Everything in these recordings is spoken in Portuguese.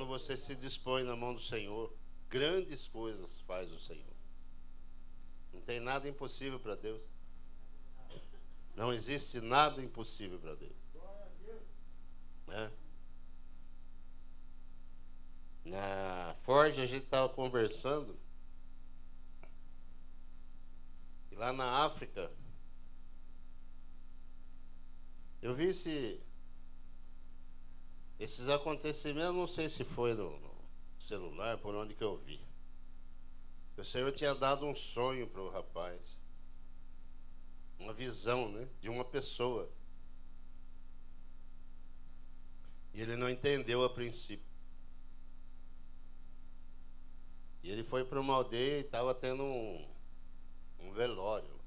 você se dispõe na mão do Senhor, grandes coisas faz o Senhor. Não tem nada impossível para Deus. Não existe nada impossível para Deus. Né? Na Forja a gente estava conversando. E lá na África, eu vi esses acontecimentos, não sei se foi no celular, por onde que eu vi. O Senhor tinha dado um sonho para o rapaz. Uma visão, né, de uma pessoa. E ele não entendeu a princípio. E ele foi para uma aldeia e estava tendo um velório.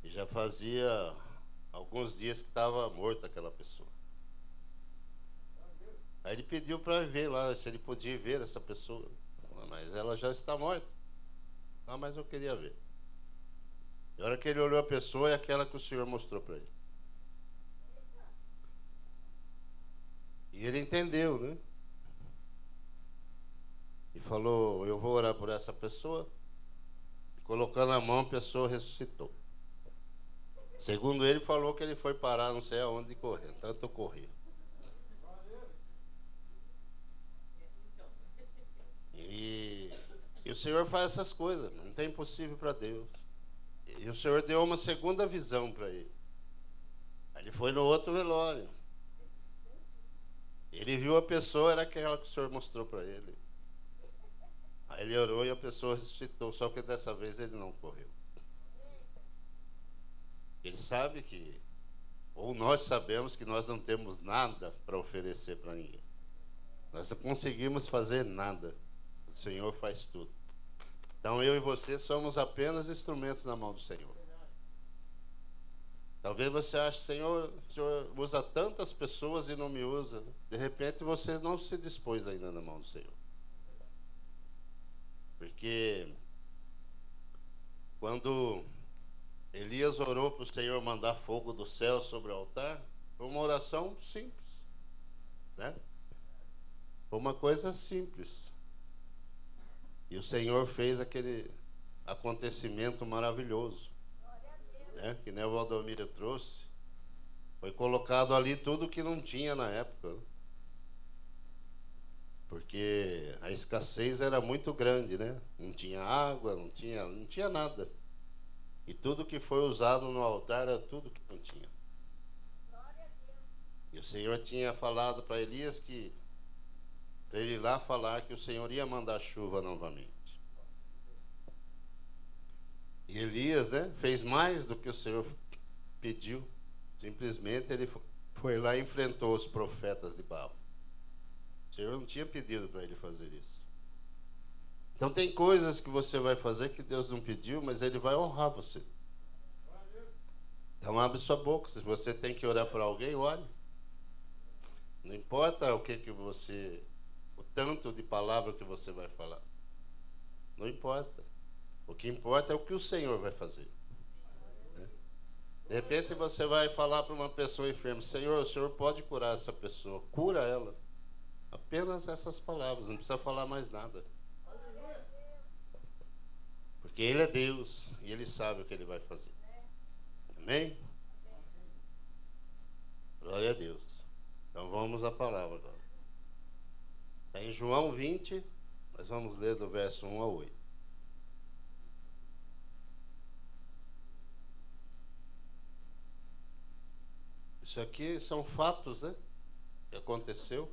E já fazia alguns dias que estava morta aquela pessoa. Aí ele pediu para ver lá, se ele podia ver essa pessoa. Mas ela já está morta. Ah, mas eu queria ver. E a hora que ele olhou a pessoa, é aquela que o Senhor mostrou para ele. E ele entendeu, né? E falou, eu vou orar por essa pessoa. E colocando a mão, a pessoa ressuscitou. Segundo ele, falou que ele foi parar não sei aonde correr, tanto correr. E o Senhor faz essas coisas, não tem impossível para Deus. E o Senhor deu uma segunda visão para ele. Aí ele foi no outro velório. Ele viu a pessoa, era aquela que o Senhor mostrou para ele. Aí ele orou e a pessoa ressuscitou, só que dessa vez ele não correu. Ele sabe que, ou nós sabemos que nós não temos nada para oferecer para ninguém. Nós não conseguimos fazer nada. O Senhor faz tudo. Então eu e você somos apenas instrumentos na mão do Senhor. Talvez você ache, Senhor, o Senhor usa tantas pessoas e não me usa. De repente você não se dispôs ainda na mão do Senhor. Porque quando Elias orou para o Senhor mandar fogo do céu sobre o altar, foi uma oração simples, né? Foi uma coisa simples. E o Senhor fez aquele acontecimento maravilhoso, né? Que nem o Valdomiro trouxe. Foi colocado ali tudo que não tinha na época, né? Porque a escassez era muito grande, né? Não tinha água, não tinha nada. E tudo que foi usado no altar era tudo que não tinha. E o Senhor tinha falado para Elias que para ele ir lá falar que o Senhor ia mandar chuva novamente. E Elias, né, fez mais do que o Senhor pediu. Simplesmente ele foi lá e enfrentou os profetas de Baal. O Senhor não tinha pedido para ele fazer isso. Então tem coisas que você vai fazer que Deus não pediu, mas Ele vai honrar você. Então abre sua boca. Se você tem que orar por alguém, ore. Não importa o que você, o tanto de palavra que você vai falar. Não importa. O que importa é o que o Senhor vai fazer. Né? De repente você vai falar para uma pessoa enferma: Senhor, o Senhor pode curar essa pessoa. Cura ela. Apenas essas palavras, não precisa falar mais nada. Porque Ele é Deus e Ele sabe o que Ele vai fazer. Amém? Glória a Deus. Então vamos à palavra agora. Está em João 20, nós vamos ler do verso 1 a 8. Isso aqui são fatos, né? Que aconteceu.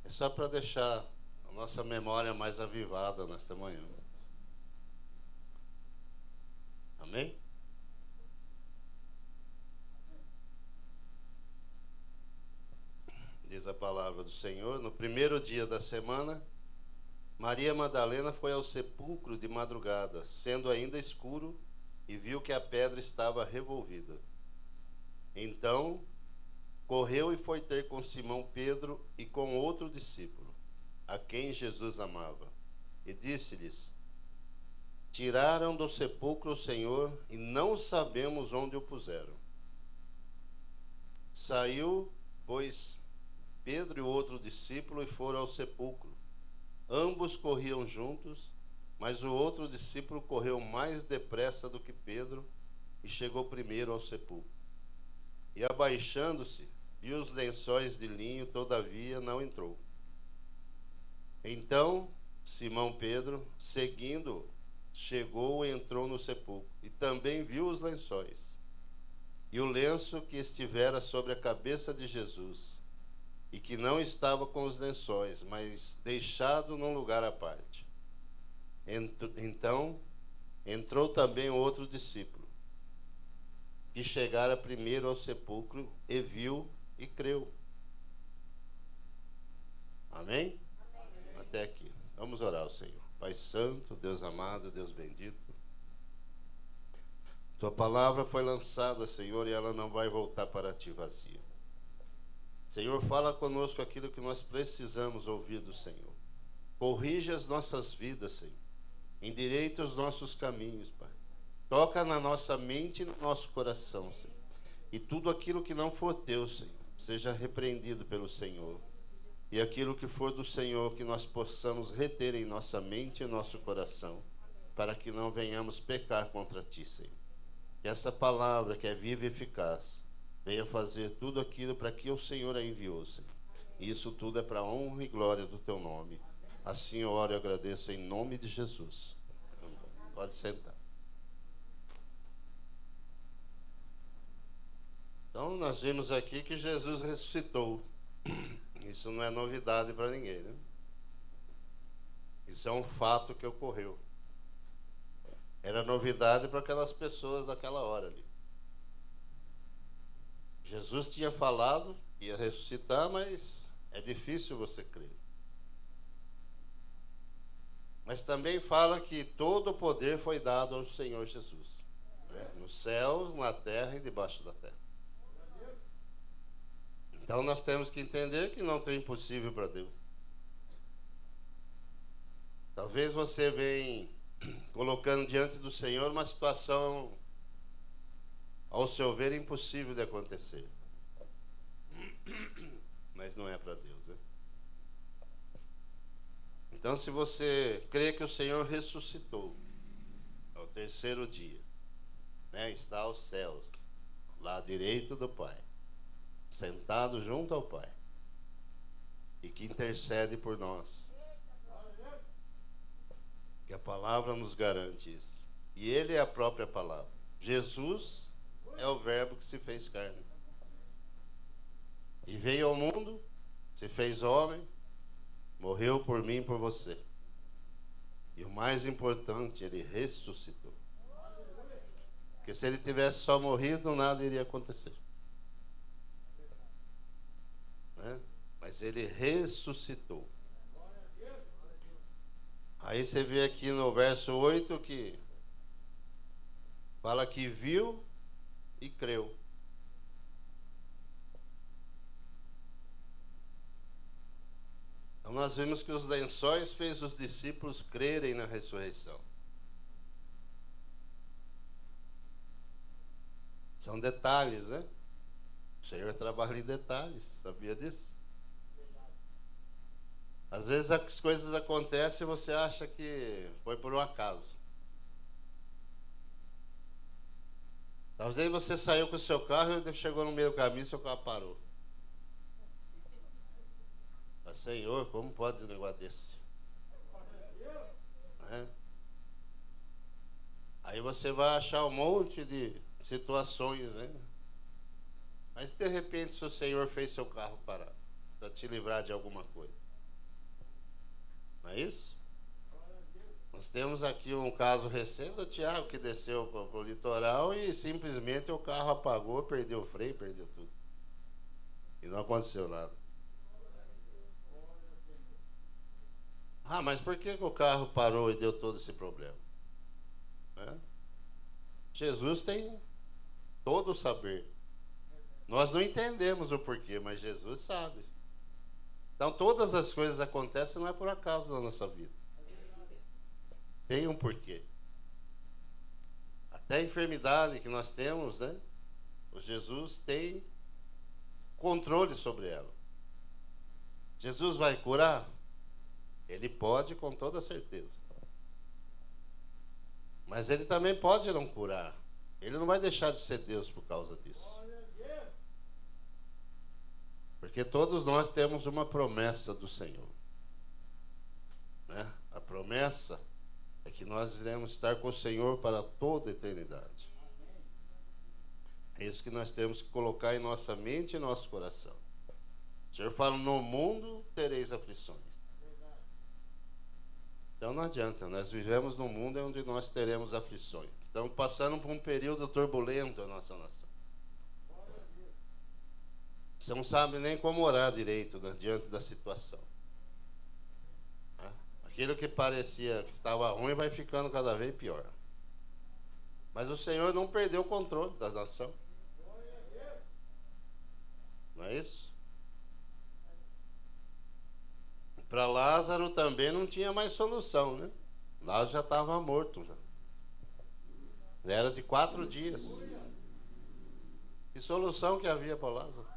É só para deixar a nossa memória mais avivada nesta manhã. Amém? Diz a palavra do Senhor: no primeiro dia da semana, Maria Madalena foi ao sepulcro de madrugada, sendo ainda escuro, e viu que a pedra estava revolvida. Então correu e foi ter com Simão Pedro e com outro discípulo, a quem Jesus amava, e disse-lhes: tiraram do sepulcro o Senhor e não sabemos onde o puseram. Saiu pois, Pedro e o outro discípulo e foram ao sepulcro. Ambos corriam juntos, mas o outro discípulo correu mais depressa do que Pedro e chegou primeiro ao sepulcro. E abaixando-se, viu os lençóis de linho, todavia não entrou. Então Simão Pedro, seguindo, chegou e entrou no sepulcro, e também viu os lençóis, e o lenço que estivera sobre a cabeça de Jesus, e que não estava com os lençóis, mas deixado num lugar à parte. Então entrou também outro discípulo, que chegara primeiro ao sepulcro, e viu e creu. Amém? Amém. Até aqui. Vamos orar ao Senhor. Pai Santo, Deus amado, Deus bendito. Tua palavra foi lançada, Senhor, e ela não vai voltar para ti vazia. Senhor, fala conosco aquilo que nós precisamos ouvir do Senhor. Corrige as nossas vidas, Senhor. Endireita os nossos caminhos, Pai. Toca na nossa mente e no nosso coração, Senhor. E tudo aquilo que não for teu, Senhor, seja repreendido pelo Senhor. E aquilo que for do Senhor, que nós possamos reter em nossa mente e nosso coração, para que não venhamos pecar contra ti, Senhor. Que essa palavra, que é viva e eficaz, venha fazer tudo aquilo para que o Senhor a enviou, Senhor. E isso tudo é para a honra e glória do teu nome. Assim eu oro e agradeço em nome de Jesus. Pode sentar. Então, nós vimos aqui que Jesus ressuscitou. Isso não é novidade para ninguém, né? Isso é um fato que ocorreu. Era novidade para aquelas pessoas daquela hora ali. Jesus tinha falado que ia ressuscitar, mas é difícil você crer. Mas também fala que todo o poder foi dado ao Senhor Jesus, né? Nos céus, na terra e debaixo da terra. Então nós temos que entender que não tem impossível para Deus. Talvez você venha colocando diante do Senhor uma situação, ao seu ver, impossível de acontecer. Mas não é para Deus, né? Então, se você crê que o Senhor ressuscitou ao terceiro dia, né, está aos céus, lá à direita do Pai, sentado junto ao Pai, e que intercede por nós, que a palavra nos garante isso. E Ele é a própria palavra. Jesus é o verbo que se fez carne. E veio ao mundo, se fez homem, morreu por mim e por você. E o mais importante, Ele ressuscitou. Porque se Ele tivesse só morrido, nada iria acontecer. Né? Mas Ele ressuscitou. Aí você vê aqui no verso 8 que fala que viu e creu. Então nós vemos que os lençóis fez os discípulos crerem na ressurreição. São detalhes, né? O Senhor trabalha em detalhes, sabia disso? Às vezes as coisas acontecem e você acha que foi por um acaso. Talvez você saiu com o seu carro e chegou no meio do caminho e seu carro parou. Mas, Senhor, como pode um negócio desse? Né? Aí você vai achar um monte de situações, né? Mas de repente, se o Senhor fez seu carro parar para te livrar de alguma coisa, não é isso? Nós temos aqui um caso recente do Tiago que desceu para o litoral e simplesmente o carro apagou, perdeu o freio, perdeu tudo. E não aconteceu nada. Ah, mas por que o carro parou e deu todo esse problema? Né? Jesus tem todo o saber. Nós não entendemos o porquê, mas Jesus sabe. Então todas as coisas acontecem não é por acaso na nossa vida. Tem um porquê. Até a enfermidade que nós temos, né? O Jesus tem controle sobre ela. Jesus vai curar? Ele pode, com toda certeza. Mas ele também pode não curar. Ele não vai deixar de ser Deus por causa disso. Porque todos nós temos uma promessa do Senhor, né? A promessa é que nós iremos estar com o Senhor para toda a eternidade. É isso que nós temos que colocar em nossa mente e nosso coração. O Senhor fala: no mundo tereis aflições. Então não adianta, nós vivemos num mundo onde nós teremos aflições. Estamos passando por um período turbulento na nossa nação. Você não sabe nem como orar direito, né, diante da situação. Aquilo que parecia que estava ruim vai ficando cada vez pior. Mas o Senhor não perdeu o controle da nação. Não é isso? Para Lázaro também não tinha mais solução, né? Lázaro já estava morto. Já era de 4 dias. Que solução que havia para Lázaro?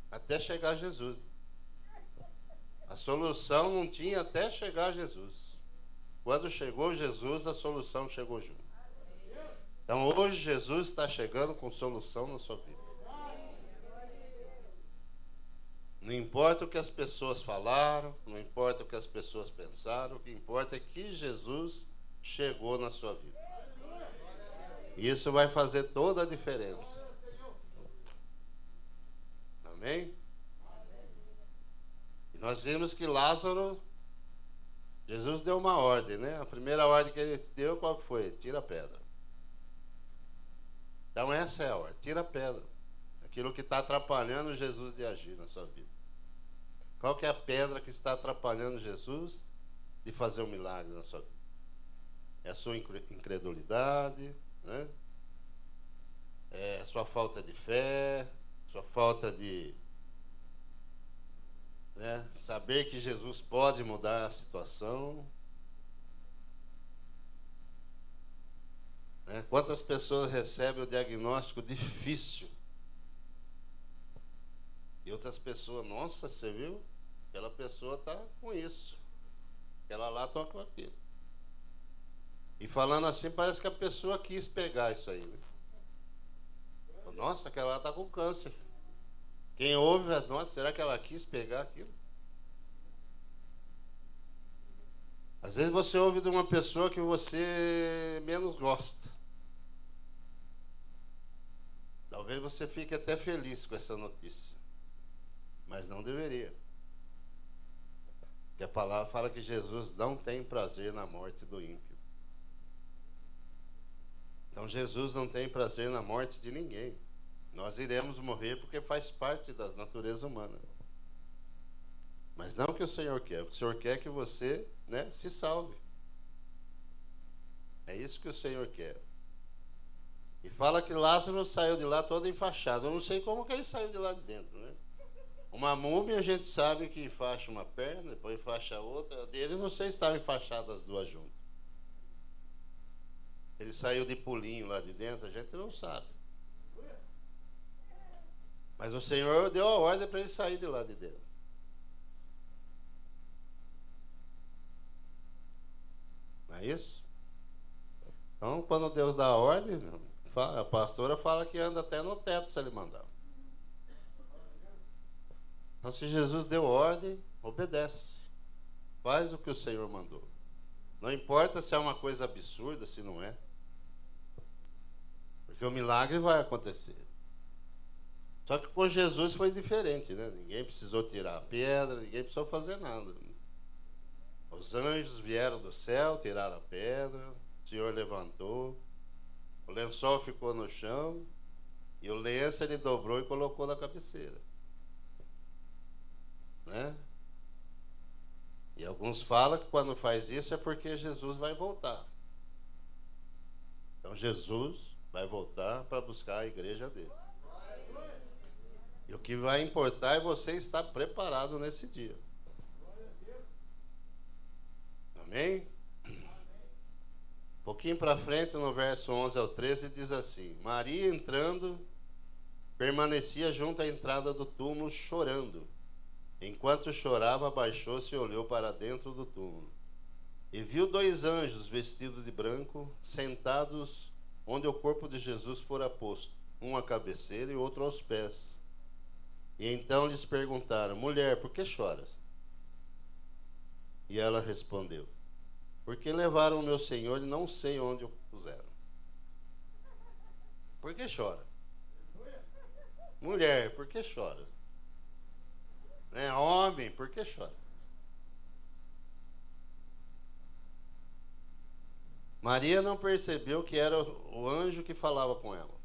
Até chegar Jesus. A solução não tinha até chegar Jesus. Quando chegou Jesus, a solução chegou junto. Então hoje Jesus está chegando com solução na sua vida. Não importa o que as pessoas falaram, não importa o que as pessoas pensaram, o que importa é que Jesus chegou na sua vida. E isso vai fazer toda a diferença. Amém? E nós vimos que Lázaro, Jesus deu uma ordem, né? A primeira ordem que ele deu, qual foi? Tira a pedra. Então essa é a ordem, tira a pedra. Aquilo que está atrapalhando Jesus de agir na sua vida. Qual que é a pedra que está atrapalhando Jesus de fazer um milagre na sua vida? É a sua incredulidade, né? É a sua falta de fé, sua falta de, né, saber que Jesus pode mudar a situação. Né? Quantas pessoas recebem o diagnóstico difícil? E outras pessoas, nossa, você viu? Aquela pessoa está com isso. Aquela lá está com aquilo. E falando assim, parece que a pessoa quis pegar isso aí, né? Nossa, aquela lá está com câncer. Quem ouve, nossa, será que ela quis pegar aquilo? Às vezes você ouve de uma pessoa que você menos gosta. Talvez você fique até feliz com essa notícia. Mas não deveria. Porque a palavra fala que Jesus não tem prazer na morte do ímpio. Então Jesus não tem prazer na morte de ninguém. Nós iremos morrer porque faz parte da natureza humana. Mas não o que o Senhor quer. O que o Senhor quer é que você, né, se salve. É isso que o Senhor quer. E fala que Lázaro saiu de lá todo enfaixado. Eu não sei como que ele saiu de lá de dentro, né? Uma múmia a gente sabe que enfaixa uma perna, depois enfaixa a outra. A dele não sei se estava enfaixada as duas juntas. Ele saiu de pulinho lá de dentro, a gente não sabe. Mas o Senhor deu a ordem para ele sair de lá de dentro. Não é isso? Então, quando Deus dá a ordem, a pastora fala que anda até no teto se ele mandar. Então, se Jesus deu ordem, obedece. Faz o que o Senhor mandou. Não importa se é uma coisa absurda, se não é. Porque o milagre vai acontecer. Só que com Jesus foi diferente, né? Ninguém precisou tirar a pedra, ninguém precisou fazer nada. Os anjos vieram do céu, tiraram a pedra, o Senhor levantou, o lençol ficou no chão, e o lenço ele dobrou e colocou na cabeceira. Né? E alguns falam que quando faz isso é porque Jesus vai voltar. Então Jesus vai voltar para buscar a igreja dele. E o que vai importar é você estar preparado nesse dia. Amém? Um pouquinho para frente, no verso 11 ao 13, diz assim: Maria, entrando, permanecia junto à entrada do túmulo, chorando. Enquanto chorava, abaixou-se e olhou para dentro do túmulo. E viu 2 anjos vestidos de branco, sentados onde o corpo de Jesus fora posto, um à cabeceira e outro aos pés. E então lhes perguntaram: Mulher, por que choras? E ela respondeu: Porque levaram o meu Senhor e não sei onde o puseram. Por que chora? Mulher, por que chora? Homem, por que chora? Maria não percebeu que era o anjo que falava com ela.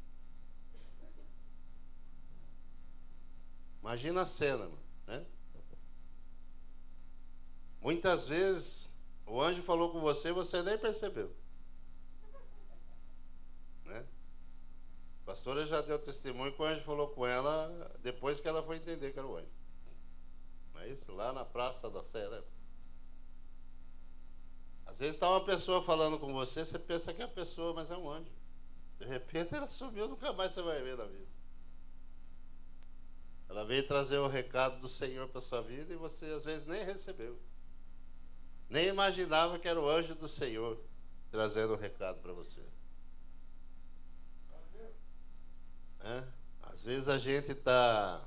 Imagina a cena, né? Muitas vezes o anjo falou com você e você nem percebeu. Né? A pastora já deu testemunho que o anjo falou com ela depois que ela foi entender que era o anjo. Não é isso? Lá na Praça da Sé, né? Às vezes está uma pessoa falando com você, você pensa que é a pessoa, mas é um anjo. De repente ela sumiu, nunca mais você vai ver na vida. Ela veio trazer o recado do Senhor para sua vida e você às vezes nem recebeu. Nem imaginava que era o anjo do Senhor trazendo o recado para você. Às vezes a gente está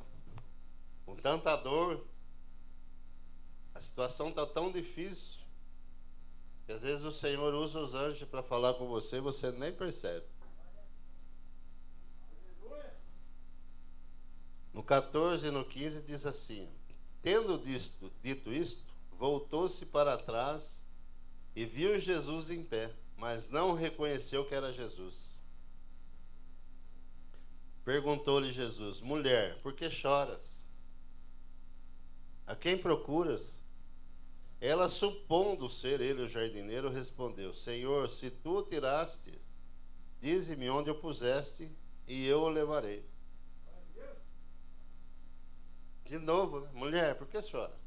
com tanta dor, a situação está tão difícil, que às vezes o Senhor usa os anjos para falar com você e você nem percebe. No 14 e no 15 diz assim: Tendo dito isto, voltou-se para trás e viu Jesus em pé, mas não reconheceu que era Jesus. Perguntou-lhe Jesus: Mulher, por que choras? A quem procuras? Ela, supondo ser ele o jardineiro, respondeu: Senhor, se tu o tiraste, dize-me onde o puseste, e eu o levarei. De novo, né? Mulher, por que choras?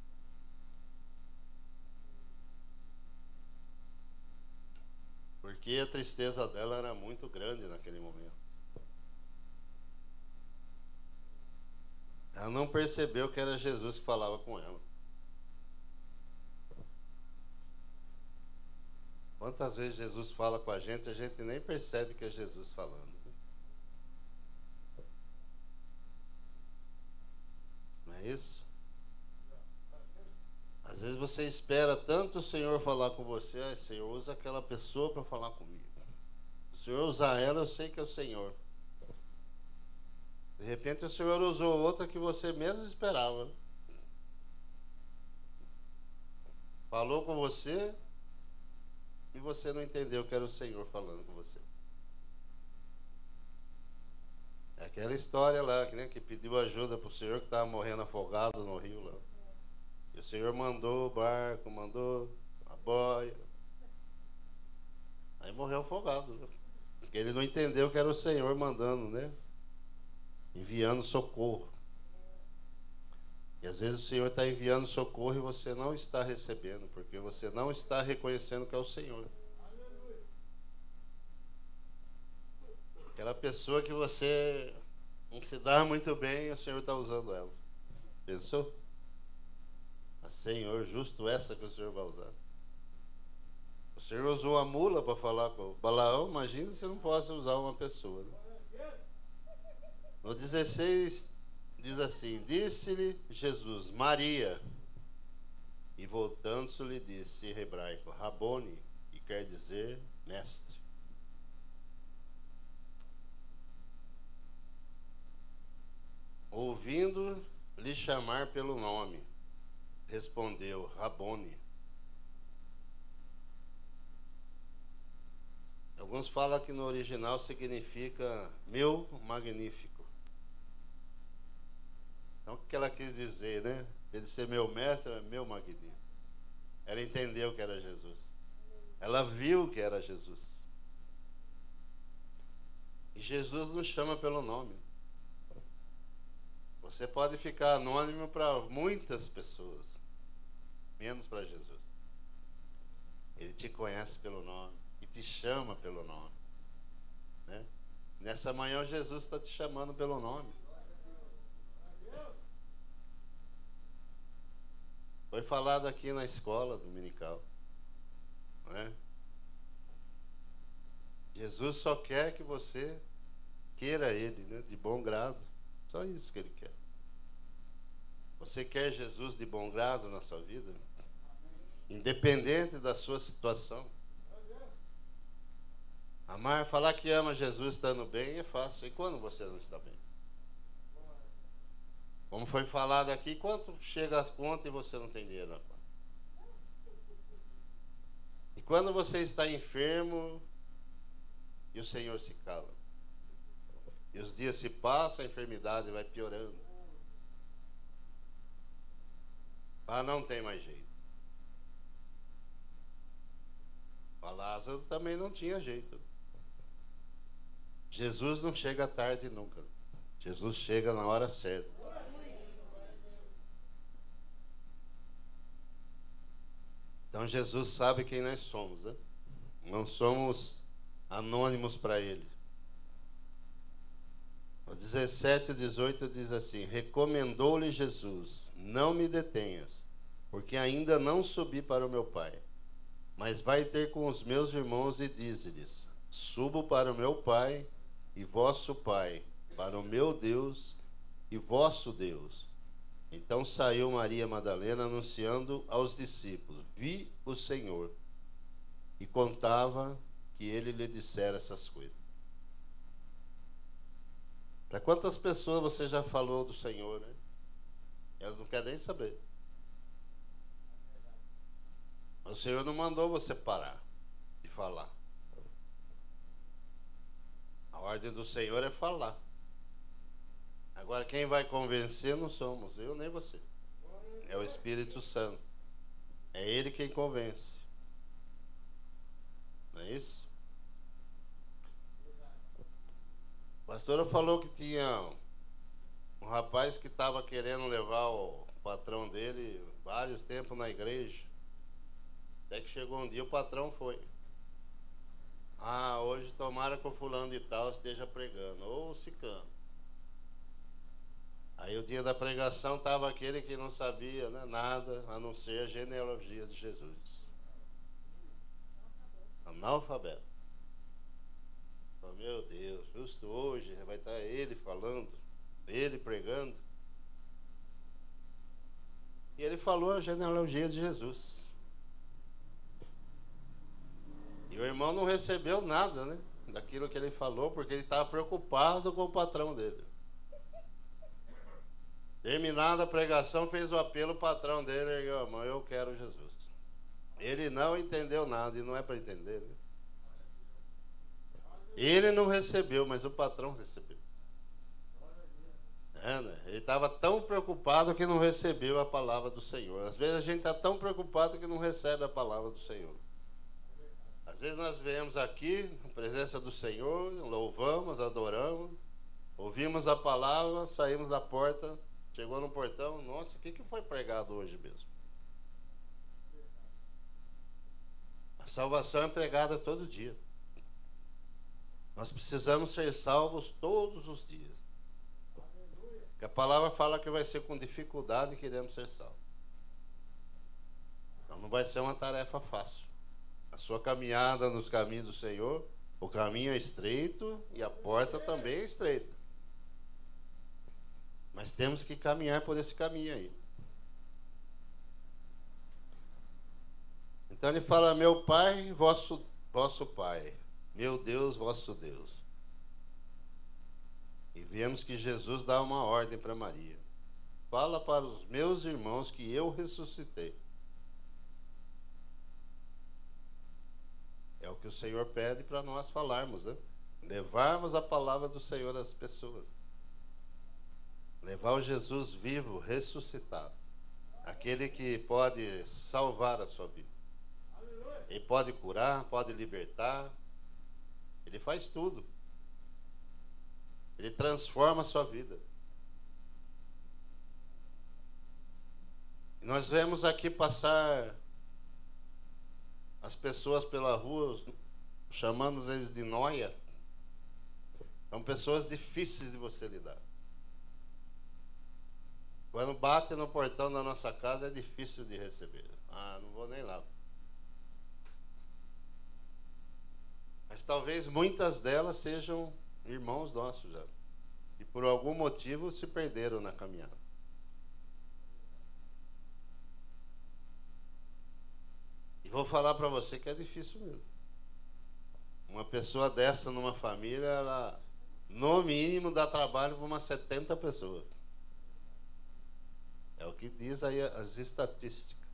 Porque a tristeza dela era muito grande naquele momento. Ela não percebeu que era Jesus que falava com ela. Quantas vezes Jesus fala com a gente nem percebe que é Jesus falando. Não é isso? Às vezes você espera tanto o Senhor falar com você: Senhor, usa aquela pessoa para falar comigo. Se o Senhor usar ela, eu sei que é o Senhor. De repente o Senhor usou outra que você mesmo esperava. Falou com você e você não entendeu que era o Senhor falando com você. É aquela história lá, que pediu ajuda para o Senhor, que estava morrendo afogado no rio lá. E o Senhor mandou o barco, mandou a boia. Aí morreu afogado, né? Porque ele não entendeu que era o Senhor mandando, né? Enviando socorro. E às vezes o Senhor está enviando socorro e você não está recebendo, porque você não está reconhecendo que é o Senhor. Aquela pessoa que você não se dá muito bem, o Senhor está usando ela. Pensou? Mas, Senhor, justo essa que o Senhor vai usar. O Senhor usou a mula para falar com o Balaão, imagina se não possa usar uma pessoa. Né? No 16 diz assim: Disse-lhe Jesus: Maria. E voltando-se lhe disse em hebraico: Rabone, que quer dizer mestre. Ouvindo lhe chamar pelo nome, respondeu: Rabone. Alguns falam que no original significa meu magnífico. Então o que ela quis dizer, né? Ele ser meu mestre, é meu magnífico. Ela entendeu que era Jesus. Ela viu que era Jesus. E Jesus nos chama pelo nome. Você pode ficar anônimo para muitas pessoas, menos para Jesus. Ele te conhece pelo nome e te chama pelo nome, né? Nessa manhã Jesus está te chamando pelo nome. Foi falado aqui na escola dominical, né? Jesus só quer que você queira Ele, né? De bom grado. Só isso que Ele quer. Você quer Jesus de bom grado na sua vida? Independente da sua situação. Amar, falar que ama Jesus estando bem é fácil. E quando você não está bem? Como foi falado aqui, quanto chega a conta e você não tem dinheiro na conta? E quando você está enfermo e o Senhor se cala? E os dias se passam, a enfermidade vai piorando. Ah, não tem mais jeito. Para Lázaro também não tinha jeito. Jesus não chega tarde nunca. Jesus chega na hora certa. Então Jesus sabe quem nós somos, né? Não somos anônimos para Ele. O 17 e 18 diz assim: recomendou-lhe Jesus: não me detenhas, porque ainda não subi para o meu Pai. Mas vai ter com os meus irmãos e dize-lhes: subo para o meu Pai e vosso Pai, para o meu Deus e vosso Deus. Então saiu Maria Madalena anunciando aos discípulos: vi o Senhor. E contava que ele lhe dissera essas coisas. Para quantas pessoas você já falou do Senhor, né? Elas não querem nem saber. O Senhor não mandou você parar de falar. A ordem do Senhor é falar. Agora quem vai convencer não somos eu nem você. É o Espírito Santo. É Ele quem convence. Não é isso? A pastora falou que tinha um rapaz que estava querendo levar o patrão dele vários tempos na igreja. Até que chegou um dia o patrão foi. Ah, hoje tomara que o fulano de tal esteja pregando, ou ciclano. Aí o dia da pregação estava aquele que não sabia, né, nada, a não ser a genealogia de Jesus. Analfabeto. Meu Deus, justo hoje vai estar ele falando, ele pregando. E ele falou a genealogia de Jesus. E o irmão não recebeu nada, né, daquilo que ele falou, porque ele estava preocupado com o patrão dele. Terminada a pregação, fez o apelo, o patrão dele ergueu a mão: eu quero Jesus. Ele não entendeu nada, e não é para entender, né? Ele não recebeu, mas o patrão recebeu. É, né? Ele estava tão preocupado que não recebeu a palavra do Senhor. Às vezes a gente está tão preocupado que não recebe a palavra do Senhor. Às vezes nós viemos aqui, na presença do Senhor, louvamos, adoramos, ouvimos a palavra, saímos da porta, chegou no portão: nossa, o que foi pregado hoje mesmo? A salvação é pregada todo dia. Nós precisamos ser salvos todos os dias. Porque a palavra fala que vai ser com dificuldade que iremos ser salvos. Então não vai ser uma tarefa fácil. A sua caminhada nos caminhos do Senhor, o caminho é estreito e a porta também é estreita. Mas temos que caminhar por esse caminho aí. Então ele fala: meu Pai, vosso Pai. Meu Deus, vosso Deus. E vemos que Jesus dá uma ordem para Maria: fala para os meus irmãos que eu ressuscitei. É o que o Senhor pede para nós falarmos, né? Levarmos a palavra do Senhor às pessoas. Levar o Jesus vivo, ressuscitado. Aquele que pode salvar a sua vida. Ele pode curar, pode libertar. Ele faz tudo. Ele transforma a sua vida. E nós vemos aqui passar as pessoas pela rua chamamos eles de noia. São pessoas difíceis de você lidar. Quando bate no portão da nossa casa é difícil de receber. Ah, não vou nem lá. Mas talvez muitas delas sejam irmãos nossos já. E por algum motivo se perderam na caminhada. E vou falar para você que é difícil mesmo. Uma pessoa dessa numa família, ela no mínimo dá trabalho para umas 70 pessoas. É o que diz aí as estatísticas.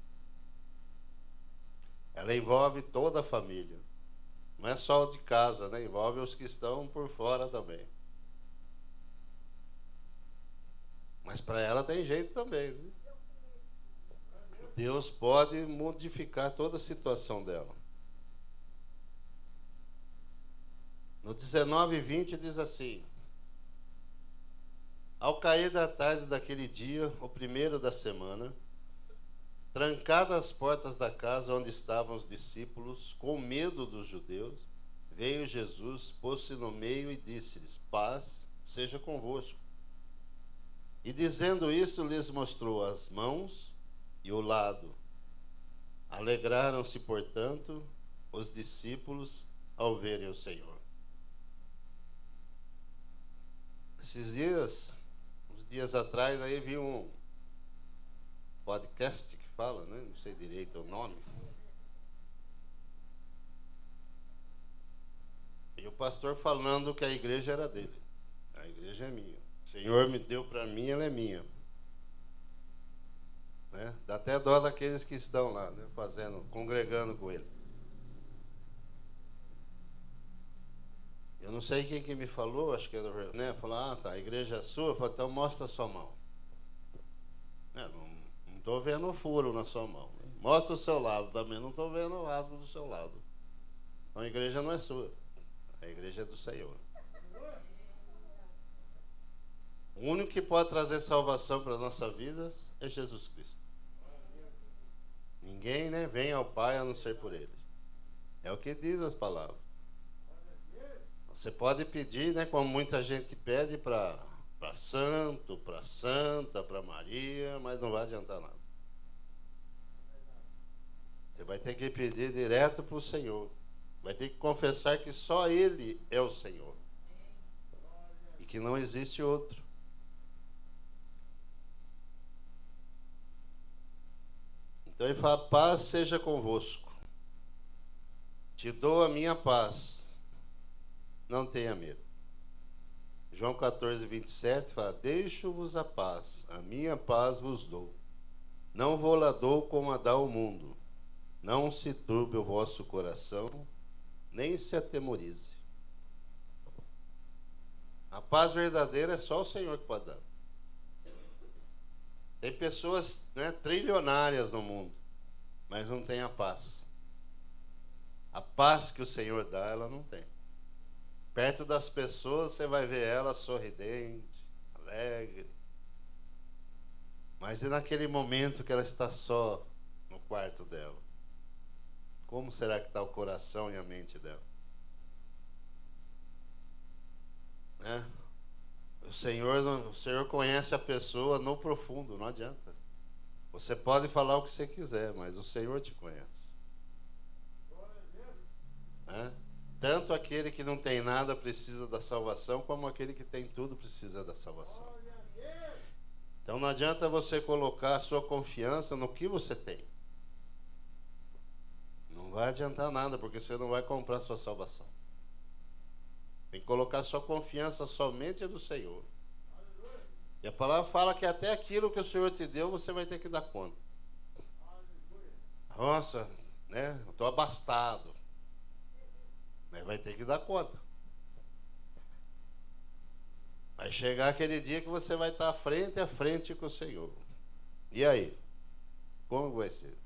Ela envolve toda a família. Não é só o de casa, né? Envolve os que estão por fora também. Mas para ela tem jeito também, né? Deus pode modificar toda a situação dela. No 19:20 diz assim: ao cair da tarde daquele dia, o primeiro da semana, trancadas as portas da casa onde estavam os discípulos, com medo dos judeus, veio Jesus, pôs-se no meio e disse-lhes: paz seja convosco. E dizendo isto, lhes mostrou as mãos e o lado. Alegraram-se, portanto, os discípulos ao verem o Senhor. Esses dias, uns dias atrás, aí vi um podcast que fala, né? Não sei direito o nome. E o pastor falando que a igreja era dele. A igreja é minha. O Senhor me deu para mim, ela é minha. Né? Dá até dó daqueles que estão lá, né? Congregando com ele. Eu não sei quem que me falou, acho que era, né? Falou, ah, tá, a igreja é sua, falei, então mostra a sua mão. Não estou vendo o furo na sua mão. Mostra o seu lado também, não estou vendo o rasgo do seu lado. Então a igreja não é sua, a igreja é do Senhor. O único que pode trazer salvação para as nossas vidas é Jesus Cristo. Ninguém, né, vem ao Pai a não ser por Ele. É o que diz as palavras. Você pode pedir, né, como muita gente pede para santo, para santa, para Maria, mas não vai adiantar nada. Você vai ter que pedir direto para o Senhor. Vai ter que confessar que só Ele é o Senhor. E que não existe outro. Então ele fala, paz seja convosco. Te dou a minha paz. Não tenha medo. João 14:27 fala, deixo-vos a paz, a minha paz vos dou. Não vou-la dou como a dá o mundo. Não se turbe o vosso coração, nem se atemorize. A paz verdadeira é só o Senhor que pode dar. Tem pessoas, né, trilionárias no mundo, mas não tem a paz. A paz que o Senhor dá, ela não tem. Perto das pessoas, você vai ver ela sorridente, alegre. Mas e naquele momento que ela está só no quarto dela? Como será que está o coração e a mente dela? Né? O Senhor conhece a pessoa no profundo, não adianta. Você pode falar o que você quiser, mas o Senhor te conhece. Né? Tanto aquele que não tem nada precisa da salvação, como aquele que tem tudo precisa da salvação. Então não adianta você colocar a sua confiança no que você tem. Não vai adiantar nada, porque você não vai comprar a sua salvação. Tem que colocar sua confiança somente no Senhor. E a palavra fala que até aquilo que o Senhor te deu, você vai ter que dar conta. Nossa, né? Eu estou abastado. Mas vai ter que dar conta. Vai chegar aquele dia que você vai estar frente a frente com o Senhor. E aí? Como vai ser?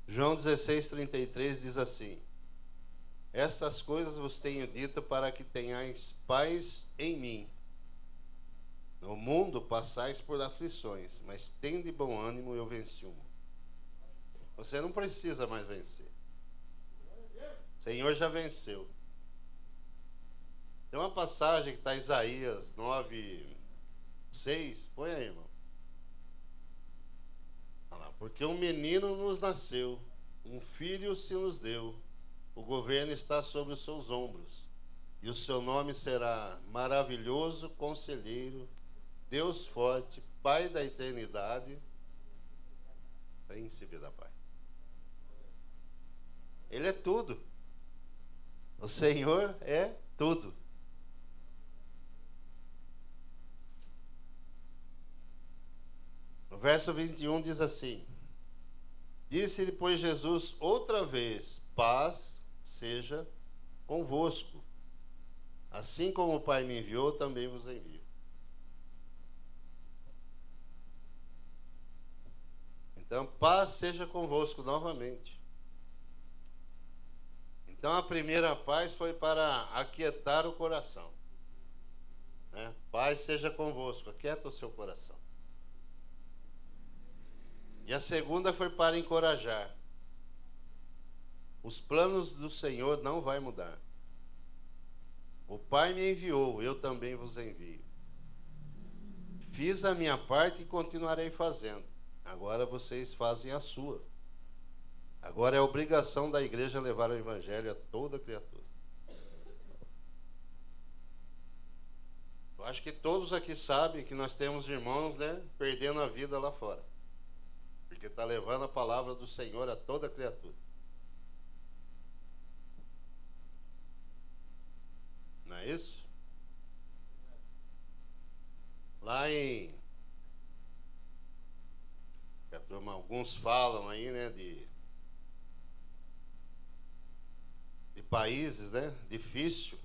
João 16:33 diz assim: estas coisas vos tenho dito para que tenhais paz em mim. No mundo passais por aflições, mas tende bom ânimo, eu venci o mundo. Você não precisa mais vencer. O Senhor já venceu. Tem uma passagem que está em Isaías 9:6. Põe aí, irmão. Olha lá. Porque um menino nos nasceu, um filho se nos deu. O governo está sobre os seus ombros. E o seu nome será Maravilhoso Conselheiro, Deus Forte, Pai da Eternidade, Príncipe da Paz. Ele é tudo. O Senhor é tudo. No verso 21 diz assim: Disse-lhe, pois, Jesus outra vez: Paz seja convosco. Assim como o Pai me enviou, também vos envio. Então, paz seja convosco novamente. Então, a primeira paz foi para aquietar o coração. Né? Paz seja convosco, aquieta o seu coração. E a segunda foi para encorajar. Os planos do Senhor não vai mudar. O Pai me enviou, eu também vos envio. Fiz a minha parte e continuarei fazendo. Agora vocês fazem a sua. Agora é obrigação da igreja levar o evangelho a toda criatura. Eu acho que todos aqui sabem que nós temos irmãos, né, perdendo a vida lá fora. Porque está levando a palavra do Senhor a toda criatura. Não é isso? Lá em... a turma, alguns falam aí, né, de países, né, difícil.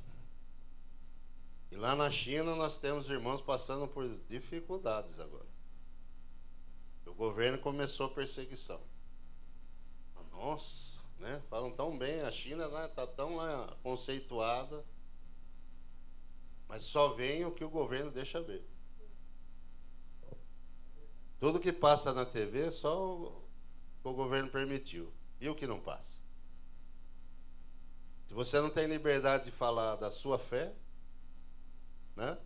E lá na China nós temos irmãos passando por dificuldades agora. O governo começou a perseguição. Nossa, né, falam tão bem, a China está tão lá conceituada. Mas só vem o que o governo deixa ver. Tudo que passa na TV, só o governo permitiu. E o que não passa? Se você não tem liberdade de falar da sua fé, né?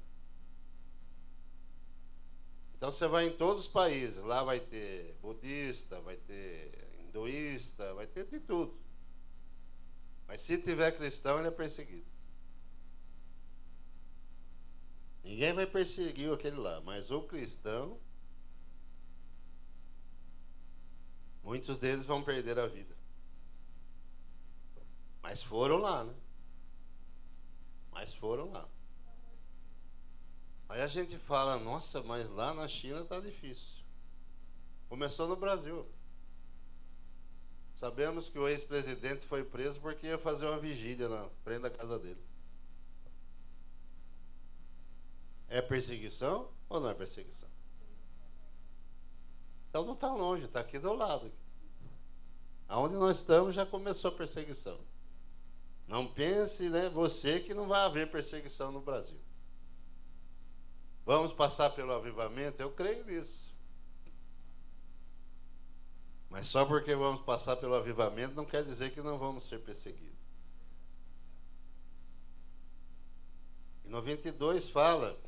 Então você vai em todos os países. Lá vai ter budista, vai ter hinduísta, vai ter de tudo. Mas se tiver cristão, ele é perseguido. Ninguém vai perseguir aquele lá, mas o cristão, muitos deles vão perder a vida. Mas foram lá, né? Mas foram lá. Aí a gente fala, nossa, mas lá na China está difícil. Começou no Brasil. Sabemos que o ex-presidente foi preso porque ia fazer uma vigília na frente da casa dele. É perseguição ou não é perseguição? Então não está longe, está aqui do lado. Aonde nós estamos já começou a perseguição. Não pense, né, você, que não vai haver perseguição no Brasil. Vamos passar pelo avivamento? Eu creio nisso. Mas só porque vamos passar pelo avivamento não quer dizer que não vamos ser perseguidos. E no 22 fala: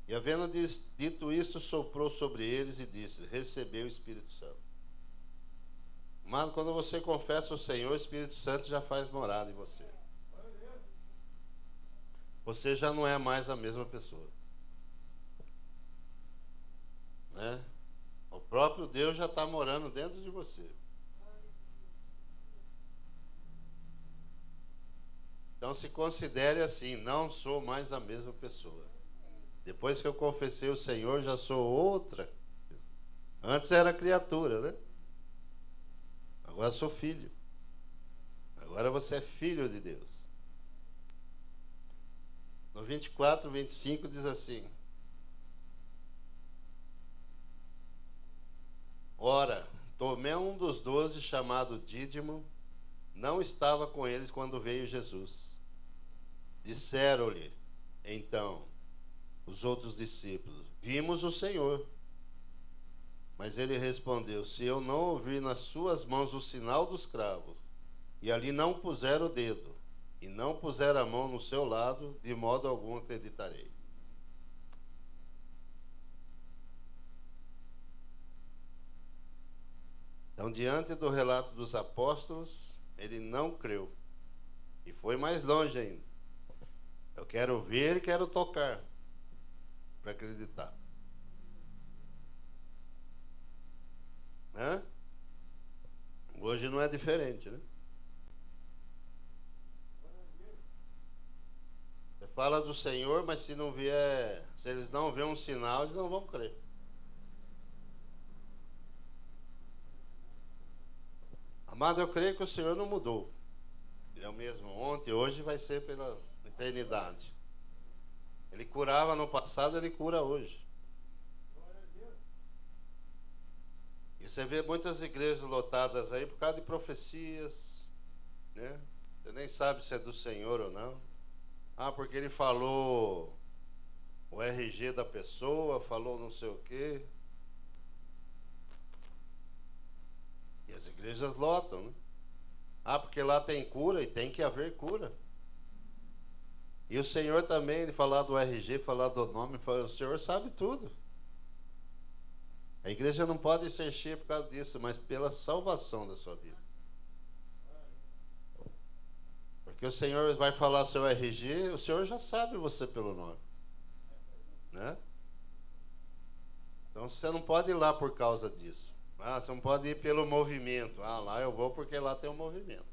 E havendo dito isto, soprou sobre eles e disse: Recebeu o Espírito Santo. Mas quando você confessa o Senhor, o Espírito Santo já faz morada em você. Você já não é mais a mesma pessoa. Né? O próprio Deus já está morando dentro de você. Então se considere assim: não sou mais a mesma pessoa. Depois que eu confessei o Senhor, já sou outra. Antes era criatura, né? Agora sou filho. Agora você é filho de Deus. No 24, 25 diz assim: Ora, Tomé, um dos 12, chamado Dídimo, não estava com eles quando veio Jesus. Disseram-lhe então os outros discípulos: Vimos o Senhor. Mas ele respondeu: Se eu não ouvir nas suas mãos o sinal dos cravos, e ali não puser o dedo, e não puser a mão no seu lado, de modo algum acreditarei. Então, diante do relato dos apóstolos, ele não creu. E foi mais longe ainda. Eu quero ver e quero tocar para acreditar. Né? Hoje não é diferente, né? Você fala do Senhor, mas se não vier, se eles não verem um sinal, eles não vão crer. Amado, eu creio que o Senhor não mudou. Ele é o mesmo ontem, hoje, vai ser pela eternidade. Ele curava no passado, ele cura hoje. E você vê muitas igrejas lotadas aí por causa de profecias, né? Você nem sabe se é do Senhor ou não. Ah, porque ele falou o RG da pessoa, falou não sei o quê. E as igrejas lotam, né? Ah, porque lá tem cura e tem que haver cura. E o Senhor também, ele falar do RG, falar do nome, o Senhor sabe tudo. A igreja não pode ser cheia por causa disso, mas pela salvação da sua vida. Porque o Senhor vai falar seu RG, o Senhor já sabe você pelo nome. Né? Então você não pode ir lá por causa disso. Ah, você não pode ir pelo movimento. Ah, lá eu vou porque lá tem um movimento.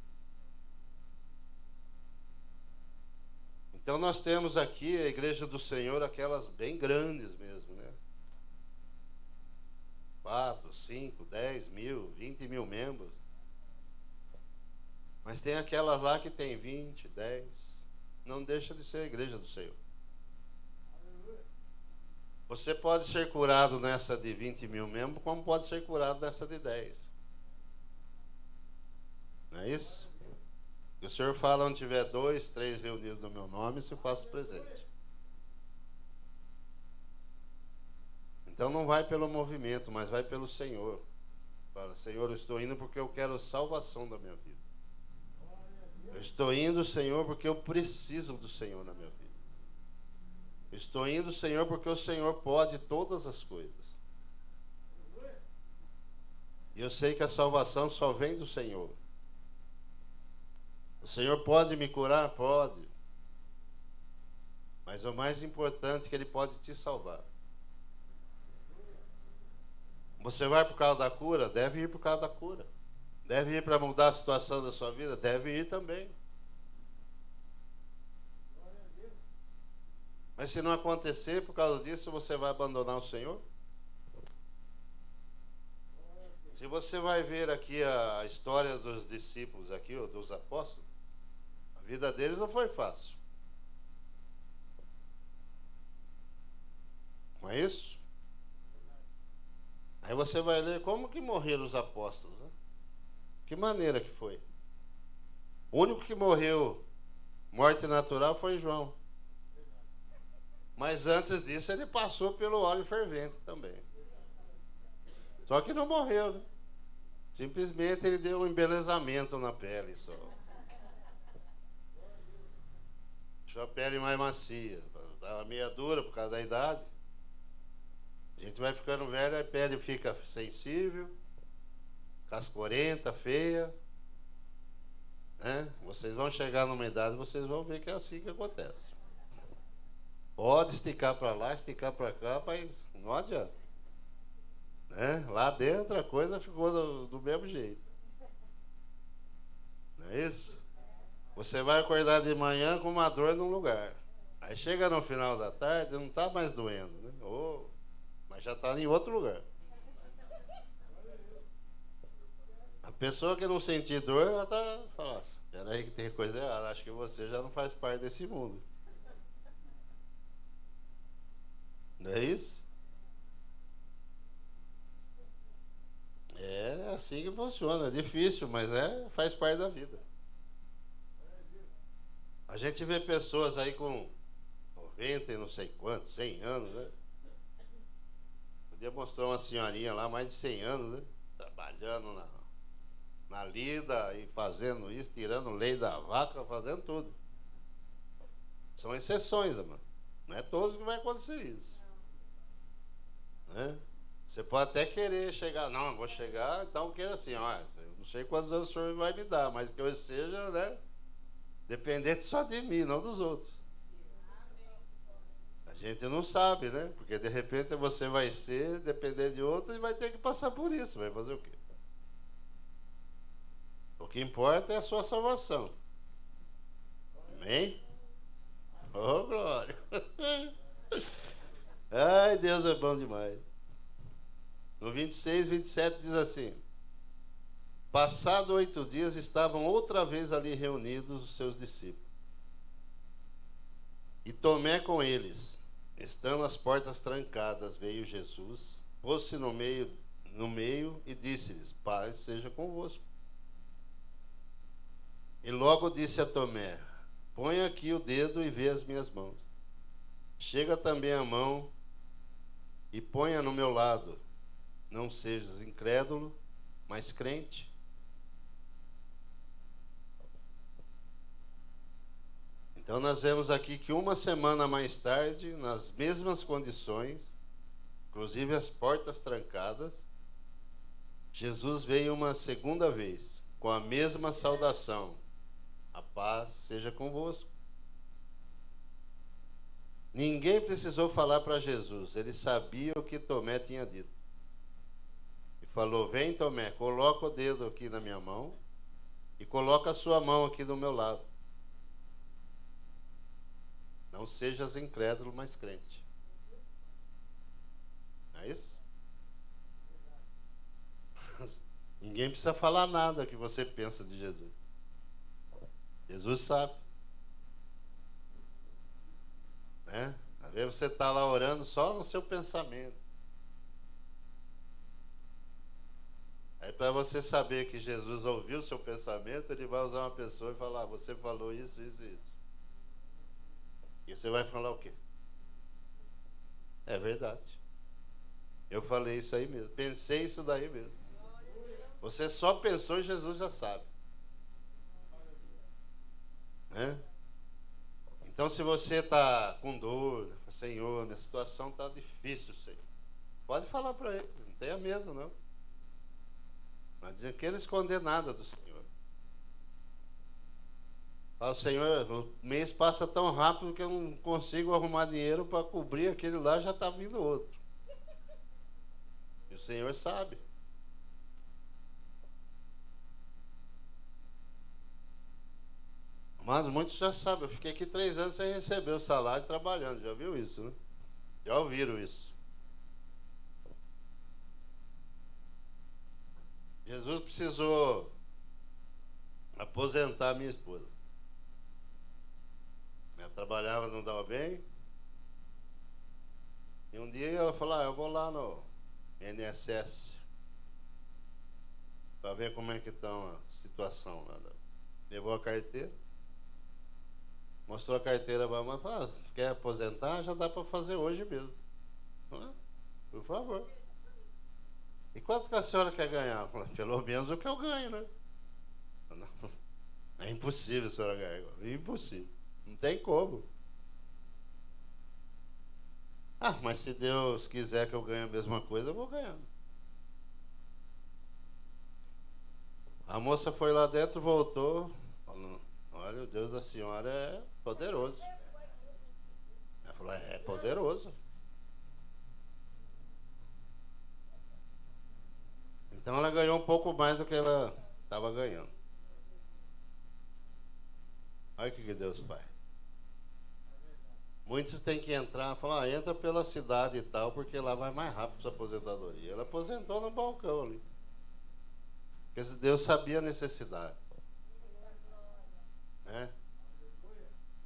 Então nós temos aqui a igreja do Senhor, aquelas bem grandes mesmo, né? 4, 5, 10 mil, 20 mil membros. Mas tem aquelas lá que tem 20, 10. Não deixa de ser a igreja do Senhor. Você pode ser curado nessa de 20 mil membros, como pode ser curado nessa de 10. Não é isso? E o Senhor fala, onde tiver 2, 3 reunidos no meu nome, se faço presente. Então não vai pelo movimento, mas vai pelo Senhor. Fala, Senhor, eu estou indo porque eu quero a salvação da minha vida. Eu estou indo, Senhor, porque eu preciso do Senhor na minha vida. Eu estou indo, Senhor, porque o Senhor pode todas as coisas. E eu sei que a salvação só vem do Senhor. O Senhor pode me curar? Pode. Mas o mais importante é que Ele pode te salvar. Você vai por causa da cura? Deve ir por causa da cura. Deve ir para mudar a situação da sua vida? Deve ir também. Mas se não acontecer por causa disso, você vai abandonar o Senhor? Se você vai ver aqui a história dos discípulos aqui, ou dos apóstolos, a vida deles não foi fácil. Não é isso? Aí você vai ler como que morreram os apóstolos, né? Que maneira que foi? O único que morreu morte natural foi João. Mas antes disso ele passou pelo óleo fervente também. Só que não morreu, né? Simplesmente ele deu um embelezamento na pele só. Deixou a pele mais macia. Estava meia dura por causa da idade. A gente vai ficando velho, a pele fica sensível, cascorenta, feia. Né? Vocês vão chegar numa idade, vocês vão ver que é assim que acontece. Pode esticar para lá, esticar para cá, mas não adianta. Né? Lá dentro a coisa ficou do mesmo jeito. Não é isso? Você vai acordar de manhã com uma dor num lugar. Aí chega no final da tarde, não está mais doendo. Né? Mas já está em outro lugar. A pessoa que não sentir dor, ela está falando, espera aí que tem coisa errada, acho que você já não faz parte desse mundo. Não é isso? É assim que funciona, é difícil, mas faz parte da vida. A gente vê pessoas aí com 90 e não sei quantos, 100 anos, né? Um dia mostrou uma senhorinha lá, mais de 100 anos, né? Trabalhando na lida e fazendo isso, tirando lei da vaca, fazendo tudo. São exceções, mano. Não é todos que vai acontecer isso. Né? Você pode até querer chegar, não, eu vou chegar, então queira assim, ó, eu não sei quantos anos o senhor vai me dar, mas que eu seja, né, dependente só de mim, não dos outros. A gente não sabe, né? Porque de repente você vai ser depender de outro e vai ter que passar por isso. Vai fazer o quê? O que importa é a sua salvação. Amém? Oh, glória! Ai, Deus é bom demais. No 26, 27 diz assim: passado 8 dias, estavam outra vez ali reunidos os seus discípulos. E Tomé com eles. Estando as portas trancadas, veio Jesus, pôs-se no meio e disse-lhes: paz seja convosco. E logo disse a Tomé: põe aqui o dedo e vê as minhas mãos. Chega também a mão e ponha no meu lado. Não sejas incrédulo, mas crente. Então nós vemos aqui que uma semana mais tarde, nas mesmas condições, inclusive as portas trancadas, Jesus veio uma segunda vez, com a mesma saudação: a paz seja convosco. Ninguém precisou falar para Jesus, ele sabia o que Tomé tinha dito. E falou: vem, Tomé, coloca o dedo aqui na minha mão e coloca a sua mão aqui do meu lado. Não sejas incrédulo, mas crente. Não é isso? Ninguém precisa falar nada que você pensa de Jesus. Jesus sabe. Né? Às vezes você está lá orando só no seu pensamento. Aí para você saber que Jesus ouviu o seu pensamento, ele vai usar uma pessoa e falar: você falou isso, isso e isso. E você vai falar o quê? É verdade. Eu falei isso aí mesmo. Pensei isso daí mesmo. Você só pensou e Jesus já sabe. Né? Então, se você está com dor, Senhor, minha situação está difícil, Senhor, pode falar para ele. Não tenha medo, não. Não queira esconder nada do Senhor. Fala: Senhor, o mês passa tão rápido que eu não consigo arrumar dinheiro para cobrir aquele lá, já está vindo outro. E o Senhor sabe. Mas muitos já sabem, eu fiquei aqui 3 anos sem receber o salário trabalhando. Já viu isso, né? Já ouviram isso. Jesus precisou aposentar minha esposa. Ela trabalhava, não dava bem. E um dia ela falou: eu vou lá no INSS para ver como é que está a situação lá. Levou a carteira, mostrou a carteira para a mãe e falou: quer aposentar? Já dá para fazer hoje mesmo. Por favor. E quanto que a senhora quer ganhar? Falei: pelo menos o que eu ganho, né? Não, é impossível a senhora ganhar. É impossível. Não tem como. Ah, mas se Deus quiser que eu ganhe a mesma coisa, eu vou ganhando. A moça foi lá dentro, voltou, falando: olha, o Deus da senhora é poderoso. Ela falou: é poderoso. Então ela ganhou um pouco mais do que ela estava ganhando. Olha o que Deus faz. Muitos têm que entrar, falar: entra pela cidade e tal, porque lá vai mais rápido sua aposentadoria. Ela aposentou no balcão ali. Porque Deus sabia a necessidade. Né?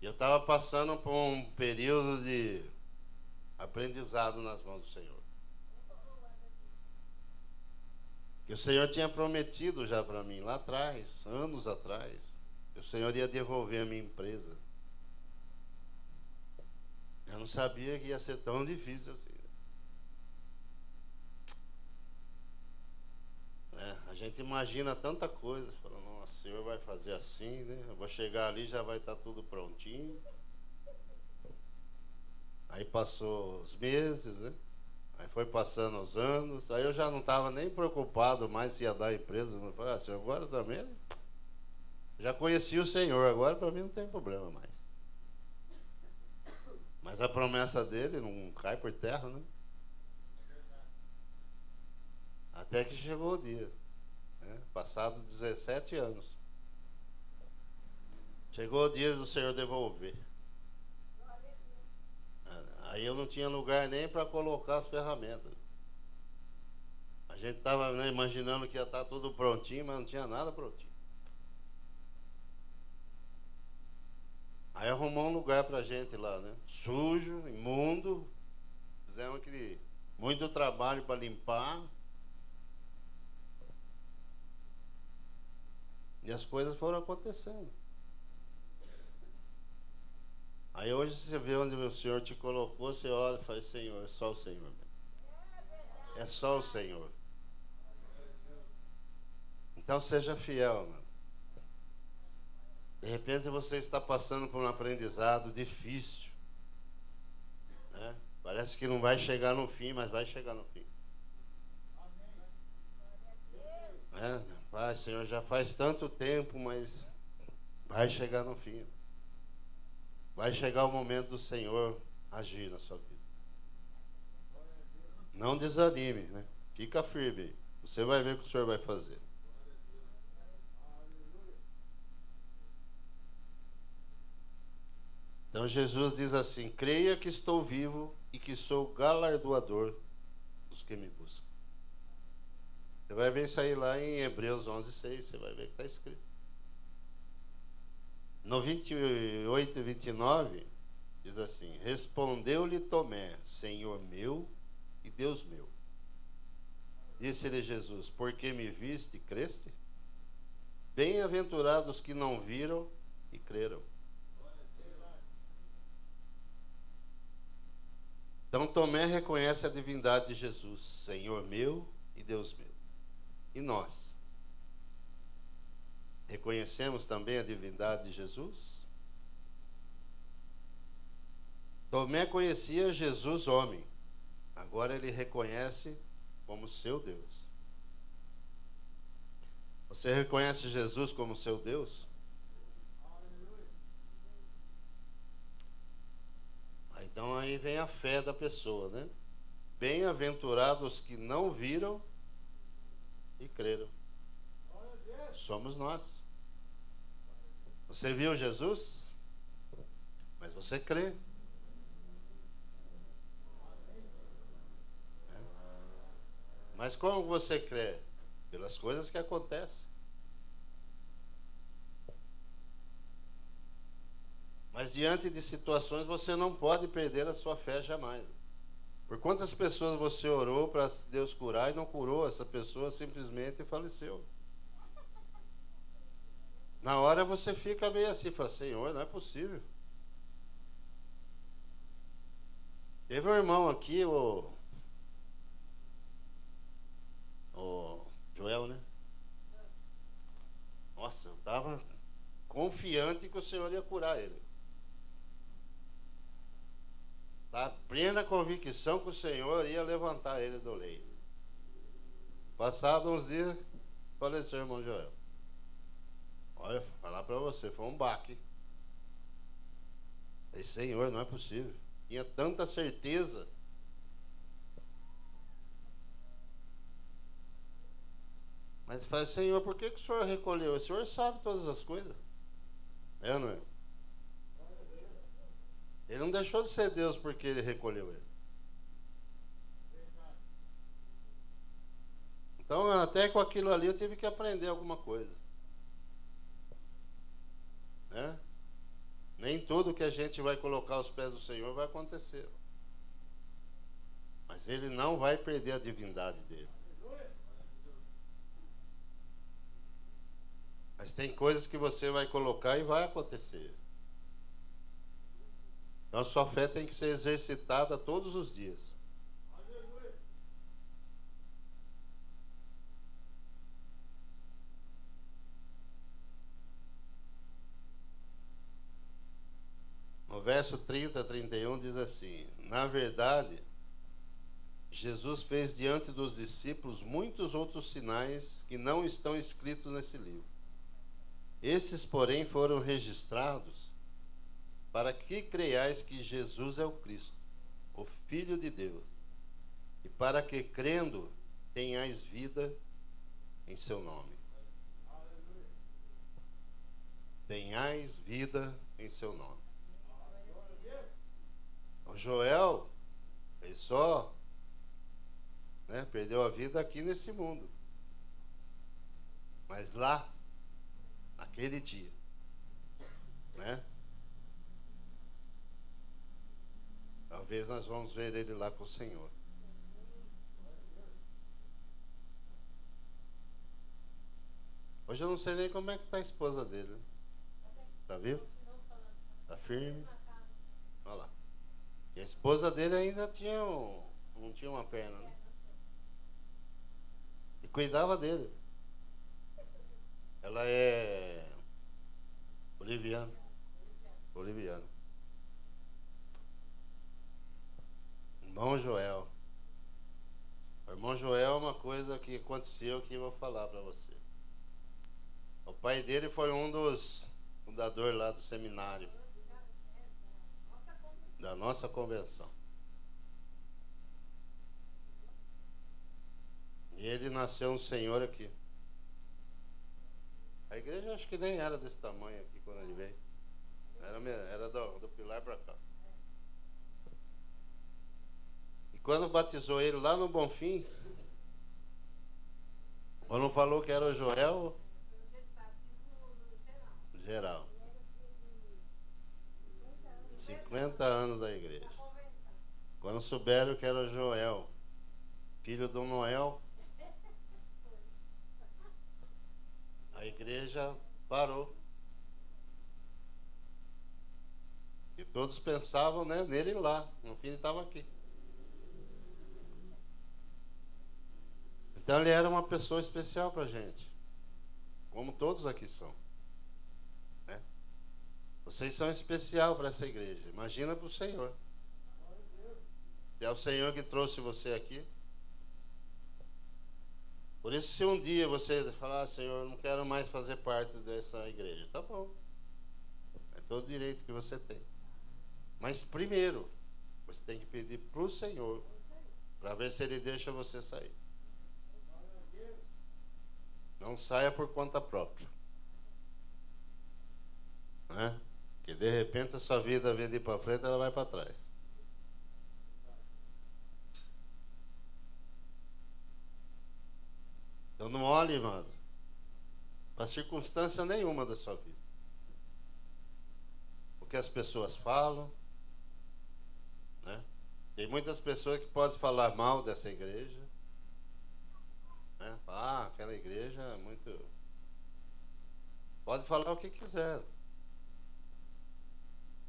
E eu estava passando por um período de aprendizado nas mãos do Senhor. E o Senhor tinha prometido já para mim, lá atrás, anos atrás, que o Senhor ia devolver a minha empresa. Eu não sabia que ia ser tão difícil assim. gente imagina tanta coisa, fala, nossa, o Senhor vai fazer assim, né? Eu vou chegar ali, já vai estar tudo prontinho. Aí passou os meses, né? Aí foi passando os anos, aí eu já não estava nem preocupado mais se ia dar empresa. Eu falei, Senhor, agora também já conheci o Senhor, agora para mim não tem problema mais. Mas a promessa dele não cai por terra, né? Até que chegou o dia, né? Passado 17 anos. Chegou o dia do Senhor devolver. Aí eu não tinha lugar nem para colocar as ferramentas. A gente estava, né, imaginando que ia estar tudo prontinho, mas não tinha nada prontinho. Aí arrumou um lugar pra gente lá, né? Sujo, imundo. Fizemos muito trabalho para limpar. E as coisas foram acontecendo. Aí hoje você vê onde o Senhor te colocou, você olha e fala, Senhor, é só o Senhor. É só o Senhor. Então seja fiel, mano. De repente você está passando por um aprendizado difícil, né? Parece que não vai chegar no fim, mas vai chegar no fim. Pai, Senhor, já faz tanto tempo, mas vai chegar no fim. Vai chegar o momento do Senhor agir na sua vida. Não desanime, né? Fica firme. Você vai ver o que o Senhor vai fazer. Então Jesus diz assim: creia que estou vivo e que sou galardoador dos que me buscam. Você vai ver isso aí lá em Hebreus 11:6. Você vai ver que está escrito. No 28 e 29 diz assim: respondeu-lhe Tomé, Senhor meu e Deus meu. Disse-lhe Jesus: porque me viste e creste? Bem-aventurados que não viram e creram. Então Tomé reconhece a divindade de Jesus, Senhor meu e Deus meu. E nós? Reconhecemos também a divindade de Jesus? Tomé conhecia Jesus homem. Agora ele reconhece como seu Deus. Você reconhece Jesus como seu Deus? Então aí vem a fé da pessoa, né? Bem-aventurados que não viram e creram. Somos nós. Você viu Jesus? Mas você crê. Mas como você crê? Pelas coisas que acontecem. Mas diante de situações você não pode perder a sua fé jamais. Por quantas pessoas você orou para Deus curar e não curou, essa pessoa simplesmente faleceu. Na hora você fica meio assim, fala, Senhor, não é possível. Teve um irmão aqui, o Joel, né? Nossa, eu estava confiante que o Senhor ia curar ele. Tá? Plena convicção que o Senhor ia levantar ele do leito. Passados uns dias, faleceu o irmão Joel. Olha, falar para você, foi um baque. Falei, Senhor, não é possível. Tinha tanta certeza. Mas fala, Senhor, por que o Senhor recolheu? O Senhor sabe todas as coisas. É, não é? Ele não deixou de ser Deus porque ele recolheu ele. Então, até com aquilo ali eu tive que aprender alguma coisa. Né? Nem tudo que a gente vai colocar aos pés do Senhor vai acontecer. Mas ele não vai perder a divindade dele. Mas tem coisas que você vai colocar e vai acontecer. Então a sua fé tem que ser exercitada todos os dias. verso 30 a 31 diz assim: na verdade, Jesus fez diante dos discípulos muitos outros sinais que não estão escritos nesse livro. Esses, porém, foram registrados para que creiais que Jesus é o Cristo, o Filho de Deus, e para que, crendo, tenhais vida em seu nome. Tenhais vida em seu nome. O Joel, ele só perdeu a vida aqui nesse mundo. Mas lá, naquele dia, talvez nós vamos ver ele lá com o Senhor. Hoje eu não sei nem como é que está a esposa dele. Tá viu? Tá firme. Olha lá. E a esposa dele ainda não tinha uma perna, né? E cuidava dele. Ela é boliviana. Irmão Joel. O irmão Joel é uma coisa que aconteceu que eu vou falar para você. O pai dele foi um dos fundadores lá do seminário, da nossa convenção. E ele nasceu um senhor aqui. A igreja acho que nem era desse tamanho aqui quando ele veio. Era do pilar para cá. E quando batizou ele lá no Bonfim, quando falou que era o Joel, geral. 50 anos da igreja. Quando souberam que era o Joel, filho do Noel, a igreja parou. E todos pensavam, nele lá. No fim ele estava aqui. Então ele era uma pessoa especial para a gente. Como todos aqui são. Vocês são especial para essa igreja. Imagina para o Senhor. É o Senhor que trouxe você aqui. Por isso, se um dia você falar, Senhor, eu não quero mais fazer parte dessa igreja, tá bom. É todo direito que você tem. Mas primeiro, você tem que pedir para o Senhor, para ver se Ele deixa você sair. Não saia por conta própria. Que de repente a sua vida, ao invés de ir para frente, ela vai para trás. Então não olhe, irmão, para circunstância nenhuma da sua vida. O que as pessoas falam, Tem muitas pessoas que podem falar mal dessa igreja, aquela igreja é muito... Pode falar o que quiser,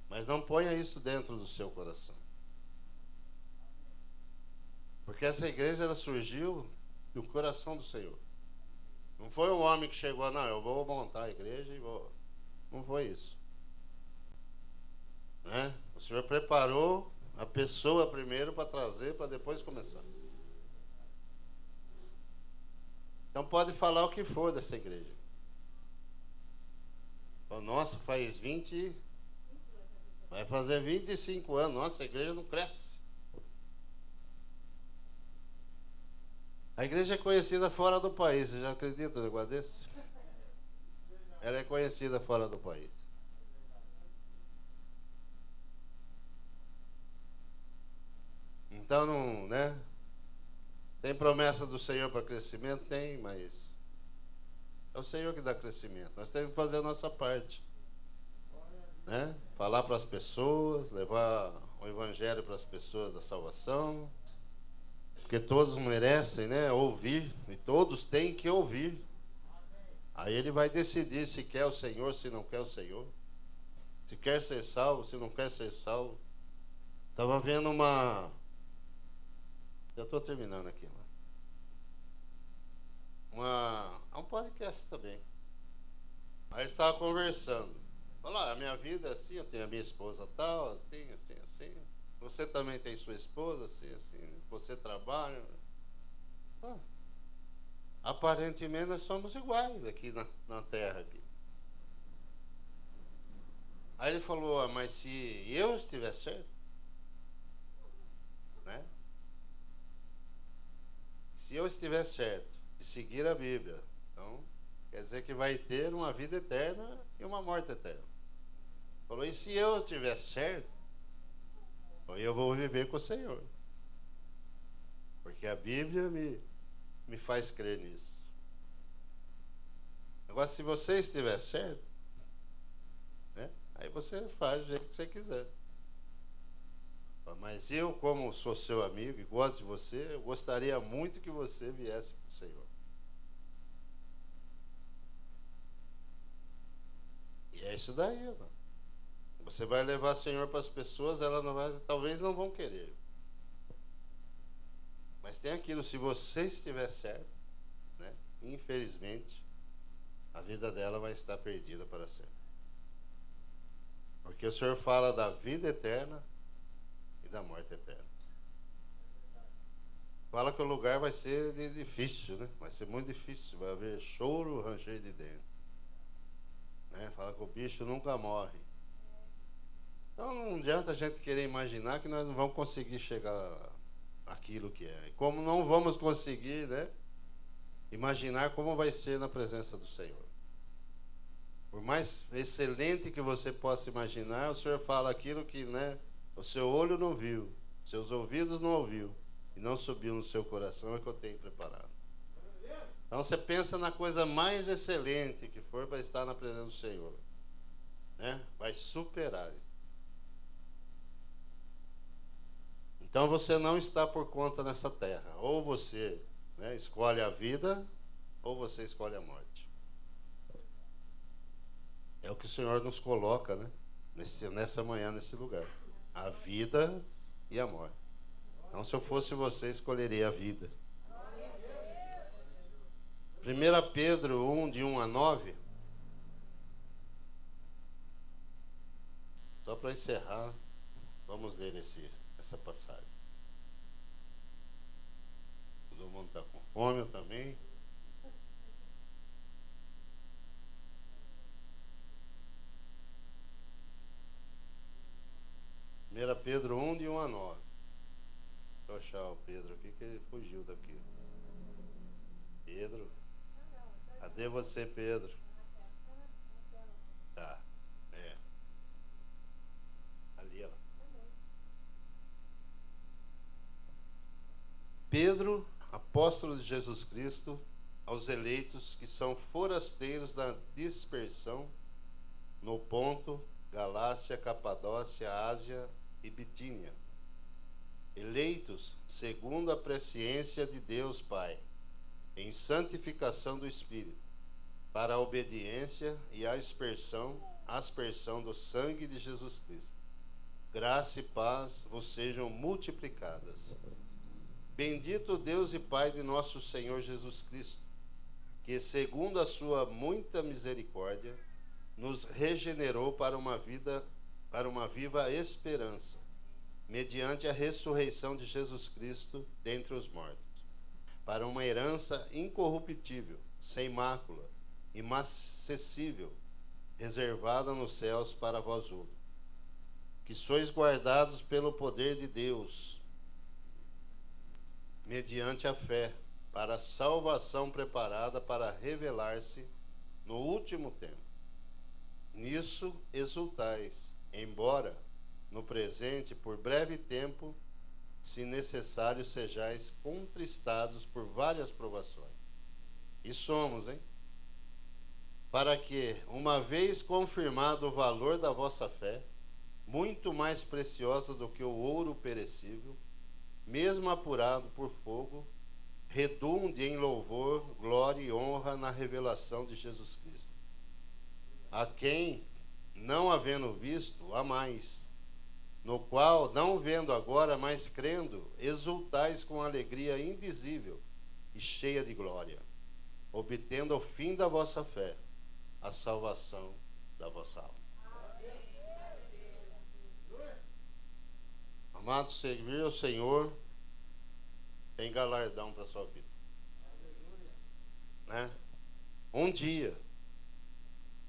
mas não ponha isso dentro do seu coração. Porque essa igreja, ela surgiu do coração do Senhor. Não foi um homem que chegou, não, eu vou montar a igreja e vou... Não foi isso. O Senhor preparou a pessoa primeiro para trazer, para depois começar. Então pode falar o que for dessa igreja. Nossa, faz 20... Vai fazer 25 anos. Nossa, a igreja não cresce. A igreja é conhecida fora do país. Você já acredita no negócio desse? Ela é conhecida fora do país. Então, não, Tem promessa do Senhor para crescimento? Tem, mas é o Senhor que dá crescimento. Nós temos que fazer a nossa parte. Falar para as pessoas, levar o evangelho para as pessoas da salvação, porque todos merecem, ouvir, e todos têm que ouvir. Aí ele vai decidir se quer o Senhor, se não quer o Senhor, se quer ser salvo, se não quer ser salvo. Estava vendo já estou terminando aqui, um podcast também. Aí estava conversando. Fala, a minha vida é assim, eu tenho a minha esposa tal, assim, assim, assim. Você também tem sua esposa, assim, assim. Você trabalha. Ah, aparentemente nós somos iguais aqui na terra. Aqui. Aí ele falou, mas se eu estiver certo, né? Se eu estiver certo de seguir a Bíblia, então quer dizer que vai ter uma vida eterna e uma morte eterna. Falou, e se eu estiver certo, então eu vou viver com o Senhor. Porque a Bíblia me faz crer nisso. Agora, se você estiver certo, né, aí você faz do jeito que você quiser. Mas eu, como sou seu amigo e gosto de você, eu gostaria muito que você viesse para o Senhor. E é isso daí, mano. Você vai levar o Senhor para as pessoas, elas não vai, talvez não vão querer. Mas tem aquilo, se você estiver certo, né, infelizmente, a vida dela vai estar perdida para sempre. Porque o Senhor fala da vida eterna e da morte eterna. Fala que o lugar vai ser difícil, né? Vai ser muito difícil, vai haver choro, ranger de dentro. Né? Fala que o bicho nunca morre. Então não adianta a gente querer imaginar que nós não vamos conseguir chegar àquilo que é. E como não vamos conseguir, né? Imaginar como vai ser na presença do Senhor. Por mais excelente que você possa imaginar, o Senhor fala aquilo que, né, o seu olho não viu, seus ouvidos não ouviu e não subiu no seu coração, é que eu tenho preparado. Então você pensa na coisa mais excelente que for para estar na presença do Senhor, né? Vai superar isso. Então você não está por conta nessa terra. Ou você, né, escolhe a vida, ou você escolhe a morte. É o que o Senhor nos coloca, né? Nessa manhã, nesse lugar. A vida e a morte. Então, se eu fosse você, escolheria a vida. 1 Pedro 1, de 1 a 9. Só para encerrar, vamos ler essa passagem. Todo mundo está com fome, eu também. Pedro 1, de 1 a 9. Deixa eu achar o Pedro aqui, que ele fugiu daqui. Pedro. Cadê você, Pedro? Tá. É. Ali, ó. Pedro, apóstolo de Jesus Cristo, aos eleitos que são forasteiros da dispersão no Ponto, Galácia, Capadócia, Ásia e Bitínia, eleitos segundo a presciência de Deus Pai, em santificação do Espírito, para a obediência e a aspersão do sangue de Jesus Cristo. Graça e paz vos sejam multiplicadas. Bendito Deus e Pai de nosso Senhor Jesus Cristo, que segundo a sua muita misericórdia, nos regenerou para uma viva esperança, mediante a ressurreição de Jesus Cristo dentre os mortos, para uma herança incorruptível, sem mácula, imacessível, reservada nos céus para vós outros, que sois guardados pelo poder de Deus, mediante a fé, para a salvação preparada para revelar-se no último tempo. Nisso exultais, embora no presente, por breve tempo, se necessário, sejais contristados por várias provações. E somos, hein? Para que, uma vez confirmado o valor da vossa fé, muito mais preciosa do que o ouro perecível, mesmo apurado por fogo, redunde em louvor, glória e honra na revelação de Jesus Cristo. A quem, não havendo visto, amais, no qual, não vendo agora, mas crendo, exultais com alegria indizível e cheia de glória, obtendo ao fim da vossa fé a salvação da vossa alma. Amado, servir ao Senhor tem galardão para a sua vida, né? Um dia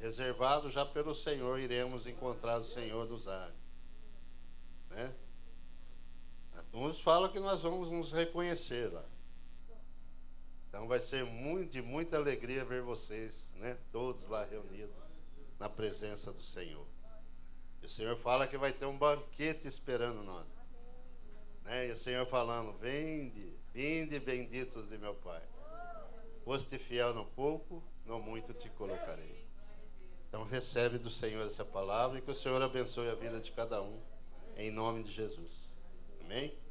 reservado já pelo Senhor, iremos encontrar o Senhor nos ares, né? Uns falam que nós vamos nos reconhecer lá. Então vai ser de muita alegria ver vocês, né? Todos lá reunidos na presença do Senhor. E o Senhor fala que vai ter um banquete esperando nós, né? E o Senhor falando: vinde benditos de meu Pai. Foste fiel no pouco, no muito te colocarei. Então recebe do Senhor essa palavra e que o Senhor abençoe a vida de cada um, em nome de Jesus. Amém?